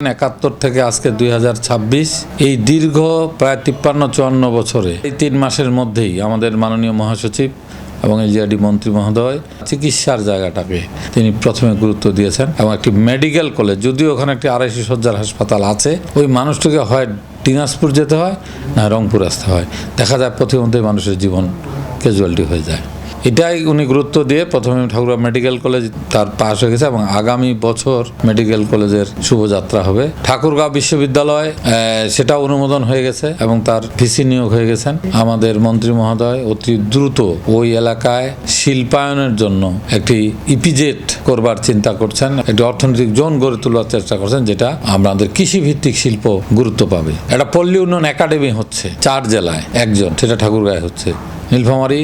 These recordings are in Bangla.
71 থেকে আজকে 2026 এই দীর্ঘ প্রায় 53-54 বছরে এই 3 মাসের মধ্যেই আমাদের মাননীয় মহাসচিব এবং এলজিআরডি মন্ত্রী মহোদয় চিকিৎসার জায়গাটাকে তিনি প্রথমে গুরুত্ব দিয়েছেন এবং একটি মেডিকেল কলেজ, যদিও ওখানে একটি 250 শয্যার হাসপাতাল আছে, ওই মানুষটিকে হয় দিনাজপুর যেতে হয় না রংপুর আসতে হয়। দেখা যায় প্রতিমধ্যেই মানুষের জীবন ক্যাজুয়ালিটি হয়ে যায়। এটাই উনি গুরুত্ব দিয়ে প্রথমে ঠাকুরগাঁও মেডিকেল কলেজ তার পাশ হয়ে গেছে এবং আগামী বছর মেডিকেল কলেজের শুভযাত্রা হবে। ঠাকুরগাঁও বিশ্ববিদ্যালয় সেটা অনুমোদন হয়ে গেছে এবং তার ভিসি নিয়োগ হয়ে গেছেন। আমাদের মন্ত্রী মহোদয় অতি দ্রুত ওই এলাকায় শিল্পায়নের জন্য একটি ইপিজেড করবার চিন্তা করছেন, একটি অর্থনৈতিক জোন গড়ে তোলার চেষ্টা করছেন, যেটা আমাদের কৃষিভিত্তিক শিল্প গুরুত্ব পাবে। একটা পল্লী উন্নয়ন একাডেমি হচ্ছে 4 জেলায়, একজন সেটা ঠাকুরগাঁয় হচ্ছে, নীলফামারী,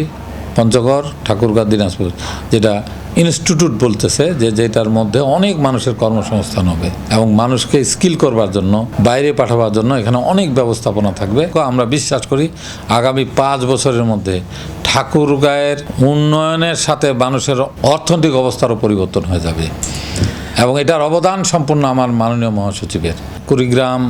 পঞ্চগড়, ঠাকুরগাঁও, দিনাজপুর, যেটা ইনস্টিটিউট বলতেছে যেটার মধ্যে অনেক মানুষের কর্মসংস্থান হবে এবং মানুষকে স্কিল করবার জন্য, বাইরে পাঠাবার জন্য এখানে অনেক ব্যবস্থাপনা থাকবে। আমরা বিশ্বাস করি আগামী 5 বছরের মধ্যে ঠাকুরগাঁয়ের উন্নয়নের সাথে মানুষের অর্থনৈতিক অবস্থারও পরিবর্তন হয়ে যাবে এবং এটার অবদান সম্পূর্ণ আমার মাননীয় মহাসচিবের। কুড়িগ্রাম,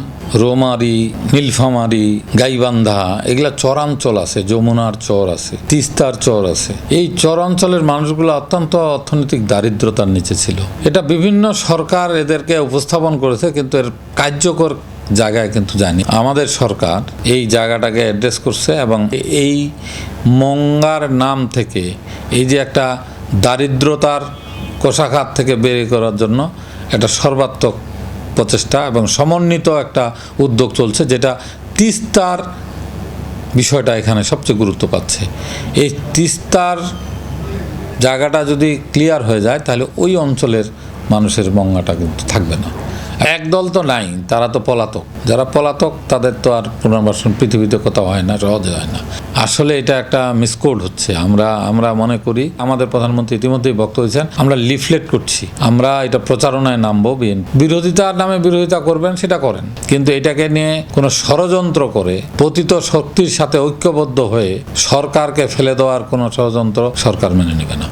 রৌমারী, নীলফামারী, গাইবান্ধা, এগুলা চরাঞ্চল আছে, যমুনার চর আছে, তিস্তার চর আছে। এই চরাঞ্চলের মানুষগুলো অত্যন্ত অর্থনৈতিক দারিদ্রতার নিচে ছিল। এটা বিভিন্ন সরকার এদেরকে উপস্থাপন করেছে, কিন্তু এর কার্যকর জায়গায় কিন্তু যায়নি। আমাদের সরকার এই জায়গাটাকে অ্যাড্রেস করছে এবং এই মঙ্গার নাম থেকে এই যে একটা দারিদ্রতার কোষাঘাত থেকে বের করার জন্য একটা সর্বাত্মক প্রচেষ্টা এবং সমন্বিত একটা উদ্যোগ চলছে, যেটা তিস্তার বিষয়টা এখানে সবচেয়ে গুরুত্ব পাচ্ছে। এই তিস্তার জায়গাটা যদি ক্লিয়ার হয়ে যায় তাহলে ওই অঞ্চলের মানুষের মঙ্গাটা কিন্তু থাকবে না। একদল তো নাই, তারা তো পলাতক। যারা পলাতক তাদের তো আর পুনর্বাসন পৃথিবীতে কোথাও হয় না, সহজে হয় না। আসলে এটা একটা মিসকোড হচ্ছে। আমরা মনে করি, আমাদের প্রধানমন্ত্রী ইতিমধ্যেই বক্তব্য দিয়েছেন, আমরা লিফলেট করছি, আমরা এটা প্রচারণায় নামবো। বিরোধিতার নামে বিরোধিতা করবেন, সেটা করেন, কিন্তু এটাকে নিয়ে কোনো ষড়যন্ত্র করে পতিত শক্তির সাথে ঐক্যবদ্ধ হয়ে সরকারকে ফেলে দেওয়ার কোনো ষড়যন্ত্র সরকার মেনে নেবে না।